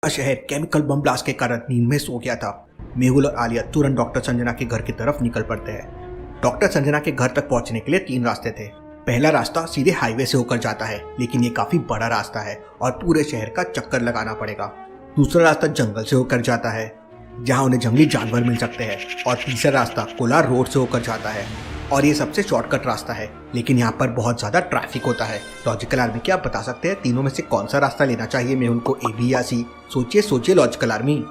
पूरा शहर chemical bomb blast के कारण नींद में सो गया था। मेहुल और आलिया तुरंत डॉक्टर संजना के घर की तरफ निकल पड़ते हैं। डॉक्टर संजना के घर तक पहुंचने के लिए 3 रास्ते थे। पहला रास्ता सीधे हाईवे से होकर जाता है, लेकिन ये काफी बड़ा रास्ता है और पूरे शहर का चक्कर लगाना पड़ेगा। दूसरा रास्ता जंगल से होकर जाता है, जहां उन्हें जंगली जानवर मिल सकते हैं। और तीसरा रास्ता कोलार रोड से होकर जाता है और ये सबसे शॉर्टकट रास्ता है, लेकिन यहाँ पर बहुत ज्यादा ट्रैफिक होता है। लॉजिकल आर्मी, क्या आप बता सकते हैं तीनों में से कौन सा रास्ता लेना चाहिए मेहुल को, ए बी या सी? सोचिए सोचिए लॉजिकल आर्मी।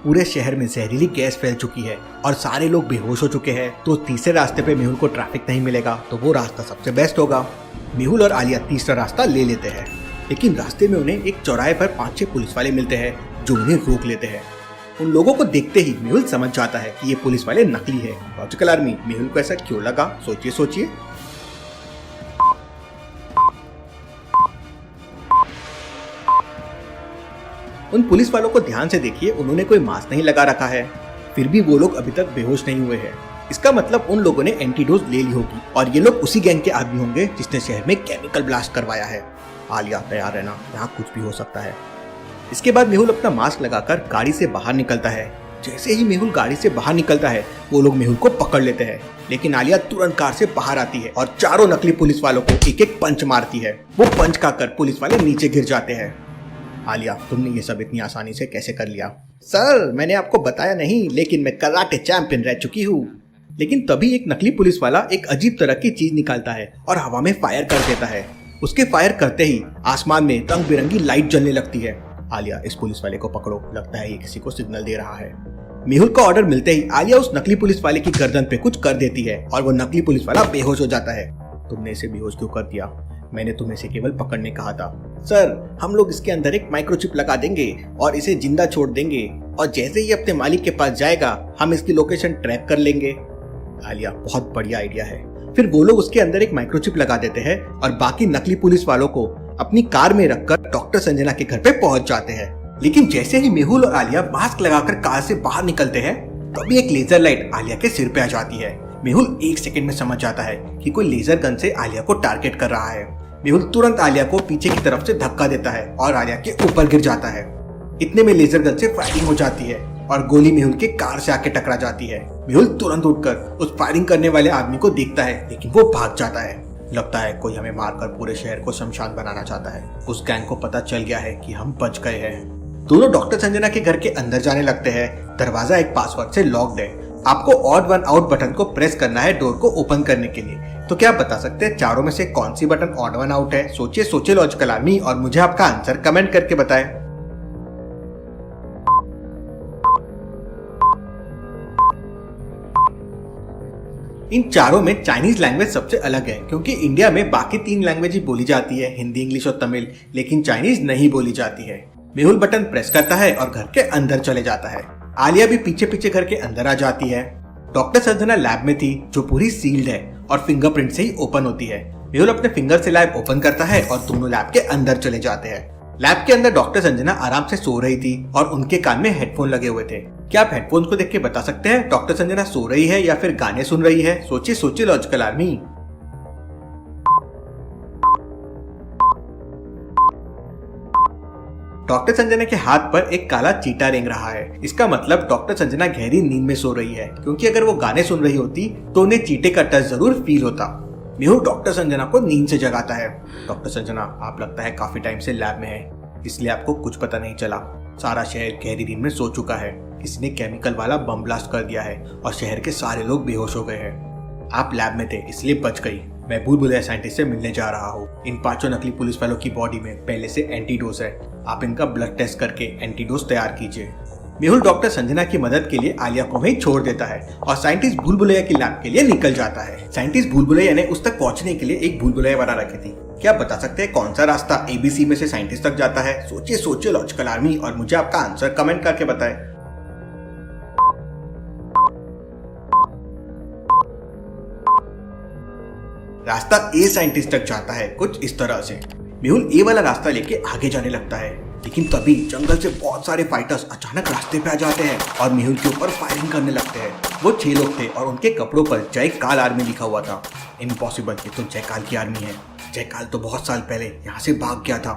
पूरे शहर में जहरीली गैस फैल चुकी है और सारे लोग बेहोश हो चुके हैं। तो तीसरे रास्ते पे मेहुल को ट्रैफिक नहीं मिलेगा, तो वो रास्ता सबसे बेस्ट होगा। मेहुल और आलिया तीसरा रास्ता ले लेते हैं, लेकिन रास्ते में उन्हें एक चौराहे पर 5-6 पुलिस वाले मिलते हैं जो उन्हें रोक लेते हैं। उन लोगों को देखते ही मेहुल समझ जाता है कि ये पुलिस वाले नकली है। लॉजिकल आर्मी, मेहुल को ऐसा क्यों लगा? सोचिए सोचिए। उन पुलिस वालों को ध्यान से देखिए, उन्होंने कोई मास्क नहीं लगा रखा है, फिर भी वो लोग अभी तक बेहोश नहीं हुए हैं। इसका मतलब उन लोगों ने एंटीडोज ले ली होगी और ये लोग उसी गैंग के आदमी होंगे जिसने शहर में केमिकल ब्लास्ट करवाया है। आलिया, तैयार रहना, यहाँ कुछ भी हो सकता है। इसके बाद मेहुल अपना मास्क लगाकर गाड़ी से बाहर निकलता है। जैसे ही मेहुल गाड़ी से बाहर निकलता है, वो लोग मेहुल को पकड़ लेते हैं, लेकिन आलिया तुरंत कार से बाहर आती है और चारों नकली पुलिस वालों को एक एक पंच मारती है। वो पंच खाकर पुलिस वाले नीचे गिर जाते हैं। आलिया, तुमने ये सब इतनी आसानी से कैसे कर लिया? सर, मैंने आपको बताया नहीं, लेकिन मैं कराटे चैंपियन रह चुकी हूँ। लेकिन तभी एक नकली पुलिस वाला एक अजीब तरह की चीज निकालता है और हवा में फायर कर देता है। उसके फायर करते ही आसमान में रंग बिरंगी लाइट जलने लगती है। आलिया, इस पुलिस वाले को पकड़ो, लगता है ये किसी को सिग्नल दे रहा है। मेहुल का ऑर्डर मिलते ही आलिया उस नकली पुलिस वाले की गर्दन पे कुछ कर देती है और वो नकली पुलिस वाला बेहोश हो जाता है। तुमने इसे बेहोश क्यों कर दिया? मैंने तुम्हें इसे केवल पकड़ने कहा था। सर, हम लोग इसके अंदर एक माइक्रोचिप लगा देंगे और इसे जिंदा छोड़ देंगे, और जैसे ही अपने मालिक के पास जाएगा हम इसकी लोकेशन ट्रैक कर लेंगे। आलिया, बहुत बढ़िया आइडिया है। फिर वो लोग उसके अंदर एक माइक्रोचिप लगा देते हैं और बाकी नकली पुलिस वालों को अपनी कार में रखकर डॉक्टर संजना के घर पे पहुंच जाते हैं। लेकिन जैसे ही मेहुल और आलिया मास्क लगाकर कार से बाहर निकलते हैं, तभी एक लेजर लाइट आलिया के सिर पे आ जाती है। मेहुल 1 सेकंड में समझ जाता है कि कोई लेजर गन से आलिया को टारगेट कर रहा है। मेहुल तुरंत आलिया को पीछे की तरफ से धक्का देता है और आलिया के ऊपर गिर जाता है। इतने में लेजर गन से फायरिंग हो जाती है और गोली मेहुल के कार से आके टकरा जाती है। मेहुल तुरंत उठकर उस फायरिंग करने वाले आदमी को देखता है, लेकिन वो भाग जाता है। लगता है कोई हमें मारकर पूरे शहर को शमशान बनाना चाहता है। उस गैंग को पता चल गया है कि हम बच गए हैं। दोनों डॉक्टर संजना के घर के अंदर जाने लगते हैं। दरवाजा एक पासवर्ड से लॉक्ड है। आपको ऑड वन आउट बटन को प्रेस करना है डोर को ओपन करने के लिए। तो क्या आप बता सकते हैं चारों में से कौन सी बटन ऑड वन आउट है? सोचिए सोचिए लॉजिकल आर्मी, और मुझे आपका आंसर कमेंट करके बताएं। इन चारों में चाइनीज लैंग्वेज सबसे अलग है, क्योंकि इंडिया में बाकी 3 लैंग्वेज ही बोली जाती है, हिंदी, इंग्लिश और तमिल, लेकिन चाइनीज नहीं बोली जाती है। मेहुल बटन प्रेस करता है और घर के अंदर चले जाता है। आलिया भी पीछे पीछे घर के अंदर आ जाती है। डॉक्टर संजना लैब में थी, जो पूरी सील्ड है और फिंगरप्रिंट से ही ओपन होती है। मेहुल अपने फिंगर से लैब ओपन करता है और दोनों लैब के अंदर चले जाते हैं। लैब के अंदर डॉक्टर संजना आराम से सो रही थी और उनके कान में हेडफोन लगे हुए थे। क्या आप हेडफोन्स को देख के बता सकते हैं डॉक्टर संजना सो रही है या फिर गाने सुन रही है? सोचिए सोचिए लॉजिकल आर्मी। डॉक्टर संजना के हाथ पर एक काला चीटा रेंग रहा है। इसका मतलब डॉक्टर संजना गहरी नींद में सो रही है, क्योंकि अगर वो गाने सुन रही होती तो उन्हें चीटे का टच जरूर फील होता। मेहुल डॉक्टर संजना को नींद से जगाता है। डॉक्टर संजना, आप लगता है काफी टाइम से लैब में है, इसलिए आपको कुछ पता नहीं चला। सारा शहर गहरी नींद में सो चुका है। किसी ने केमिकल वाला बम ब्लास्ट कर दिया है और शहर के सारे लोग बेहोश हो गए हैं। आप लैब में थे, इसलिए बच गई। मैं भूल भुलैया साइंटिस्ट से मिलने जा रहा हूँ। इन 5 नकली पुलिस वालों की बॉडी में पहले से एंटीडोज है। आप इनका ब्लड टेस्ट करके एंटीडोज तैयार कीजिए। मेहुल डॉक्टर संजना की मदद के लिए आलिया को वहीं छोड़ देता है और साइंटिस्ट भूल भुलैया की लैब के लिए निकल जाता है। साइंटिस्ट भूल भुलैया ने उस तक पहुंचने के लिए एक भूल भुलैया बना रखी थी। क्या आप बता सकते हैं कौन सा रास्ता ABC में से साइंटिस्ट तक जाता है? सोचिए सोचिए लॉजिकल आर्मी, और मुझे आपका आंसर कमेंट करके बताएं। रास्ता A साइंटिस्ट तक जाता है, कुछ इस तरह से। मेहुल A वाला रास्ता लेके आगे जाने लगता है, लेकिन तभी जंगल से बहुत सारे फाइटर्स अचानक रास्ते पे आ जाते हैं और मेहुल के ऊपर फायरिंग करने लगते हैं। वो 6 लोग थे और उनके कपड़ों पर जय काल आर्मी लिखा हुआ था। इम्पॉसिबल, ये तो जय काल की आर्मी है। जय काल तो बहुत साल पहले यहाँ से भाग गया था।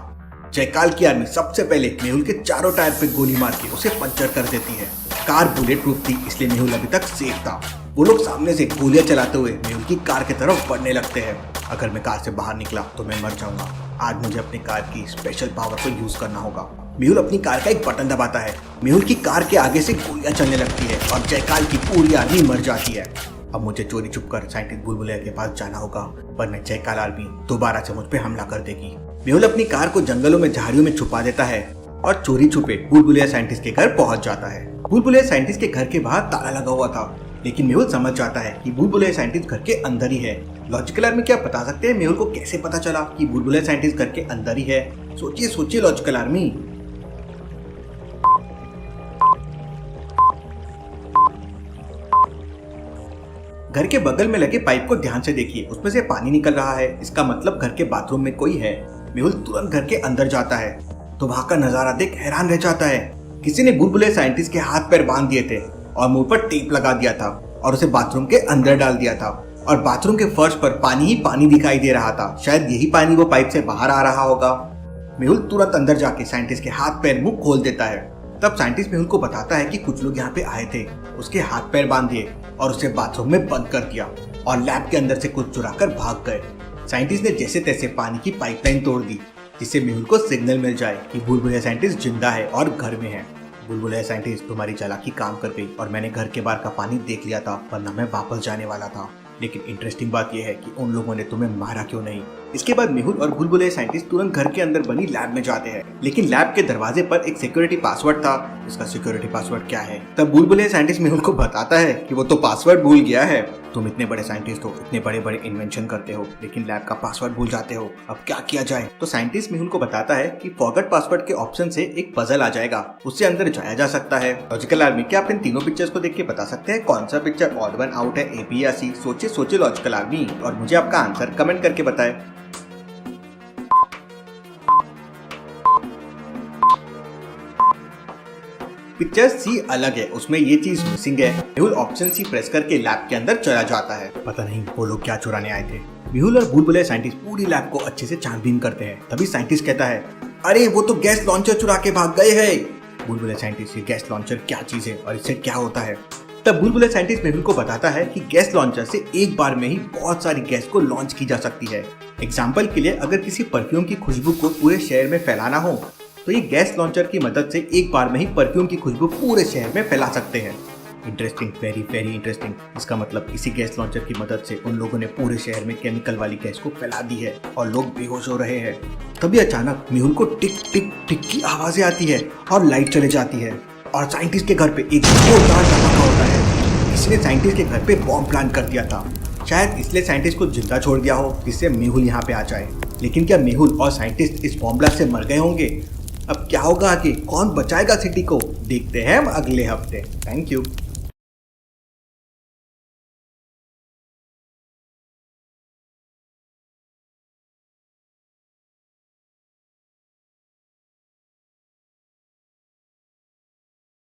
जय काल की आर्मी सबसे पहले मेहुल के चारों टायर पे गोली मार के उसे पंचर कर देती है। कार बुलेट प्रूफ थी, इसलिए मेहुल अभी तक सेफ था। वो लोग सामने से गोलियां चलाते हुए मेहुल की कार की तरफ बढ़ने लगते हैं। अगर मैं कार से बाहर निकला तो मैं मर जाऊंगा। आज मुझे अपनी कार की स्पेशल पावर को यूज करना होगा। मेहुल अपनी कार का एक बटन दबाता है। मेहुल की कार के आगे से गोलियां चलने लगती है और जयकाल की पूरी आर्मी मर जाती है। अब मुझे चोरी छुपकर साइंटिस्ट बुलबुलिया के पास जाना होगा, वरना जयकाल आर्मी दोबारा से मुझ पे हमला कर देगी। मेहुल अपनी कार को जंगलों में झाड़ियों में छुपा देता है और चोरी छुपे बुलबुलिया साइंटिस्ट के घर पहुंच जाता है। बुलबुलिया साइंटिस्ट के घर के बाहर ताला लगा हुआ था, लेकिन मेहुल समझ जाता है कि बुलबुलिया साइंटिस्ट घर के अंदर ही है। लॉजिकल आर्मी क्या बता सकते हैं मेहुल को कैसे पता चला कि बुलबुलिया साइंटिस्ट घर के अंदर ही है? सोचिए सोचिए लॉजिकल आर्मी। घर के बगल में लगे पाइप को ध्यान से देखिए, उसमें से पानी निकल रहा है। इसका मतलब घर के बाथरूम में कोई है। मेहुल तुरंत घर के अंदर जाता है तो वहां का नजारा देख हैरान रह जाता है। किसी ने बुलबुलिया साइंटिस्ट के हाथ पैर बांध दिए थे और मुंह पर टेप लगा दिया था और उसे बाथरूम के अंदर डाल दिया था और बाथरूम के फर्श पर पानी ही पानी दिखाई दे रहा था। शायद यही पानी वो पाइप से बाहर आ रहा होगा। मेहुल तुरंत अंदर जाके साइंटिस्ट के हाथ पैर मुंह खोल देता है। तब साइंटिस्ट मेहुल को बताता है कि कुछ लोग यहाँ पे आए थे, उसके हाथ पैर बांध दिए और उसे बाथरूम में बंद कर दिया और लैब के अंदर से कुछ चुरा कर भाग गए। साइंटिस्ट ने जैसे तैसे पानी की पाइपलाइन तोड़ दी जिससे मेहुल को सिग्नल मिल जाए कि बुलबुलिया साइंटिस्ट जिंदा है और घर में है। बुलबुलिया साइंटिस्ट, तुम्हारी चालाकी काम कर गई और मैंने घर के बाहर का पानी देख लिया था, वरना मैं वापस जाने वाला था। लेकिन इंटरेस्टिंग बात यह है कि उन लोगों ने तुम्हें मारा क्यों नहीं। इसके बाद मेहुल और बुलबुलिया साइंटिस्ट तुरंत घर के अंदर बनी लैब में जाते हैं, लेकिन लैब के दरवाजे पर एक सिक्योरिटी पासवर्ड था। इसका सिक्योरिटी पासवर्ड क्या है? तब बुलबुलिया साइंटिस्ट मेहुल को बताता है कि वो तो पासवर्ड भूल गया है। तुम इतने बड़े साइंटिस्ट हो, इतने बड़े बड़े इन्वेंशन करते हो, लेकिन लैब का पासवर्ड भूल जाते हो। अब क्या किया जाए? तो साइंटिस्ट मेहुल को बताता है कि फॉरगॉट पासवर्ड के ऑप्शन से एक पजल आ जाएगा, उससे अंदर जाया जा सकता है। लॉजिकल आर्मी, क्या आप इन तीनों पिक्चर्स को देख के बता सकते हैं कौन सा पिक्चर ऑड वन आउट है, ए बी या सी? सोचिए सोचिए लॉजिकल आर्मी और मुझे आपका आंसर कमेंट करके बताएं। पिक्चर सी अलग है, उसमें ये चीज मिसिंग है। मेहुल ऑप्शन सी प्रेस करके लैब के अंदर चला जाता है। पता नहीं वो लोग क्या चुराने आए थे। मेहुल और बुलबुलिया साइंटिस्ट पूरी लैब को अच्छे से छानबीन करते हैं। तभी साइंटिस्ट कहता है, अरे वो तो गैस लॉन्चर चुरा के भाग गए हैं। बुलबुलिया साइंटिस्ट, ये गैस लॉन्चर क्या चीज है और इससे क्या होता है? तब बुलबुलिया साइंटिस्ट मेहुल को बताता है कि गैस लॉन्चर से एक बार में ही बहुत सारी गैस को लॉन्च की जा सकती है। एग्जाम्पल के लिए, अगर किसी परफ्यूम की खुशबू को पूरे शहर में फैलाना हो तो ये गैस लॉन्चर की मदद से एक बार में ही परफ्यूम की खुशबू पूरे शहर में फैला सकते हैं। Interesting, very very interesting. इसका मतलब इसी गैस लॉन्चर की मदद से उन लोगों ने पूरे शहर में केमिकल वाली गैस को फैला दी है और लोग बेहोश हो रहे हैं। तभी अचानक मेहुल को टिक टिक टिक की आवाजें आती है और लाइट चले जाती है और साइंटिस्ट के घर पे एक जोरदार धमाका होता है। किसी ने साइंटिस्ट के घर पे बॉम्ब प्लान कर दिया था, शायद इसलिए साइंटिस्ट को जिंदा छोड़ दिया हो जिससे मेहुल यहाँ पे आ जाए। लेकिन क्या मेहुल और साइंटिस्ट इस बॉम्ब ब्लास्ट से मर गए होंगे? अब क्या होगा आगे? कौन बचाएगा सिटी को? देखते हैं हम अगले हफ्ते। Thank you.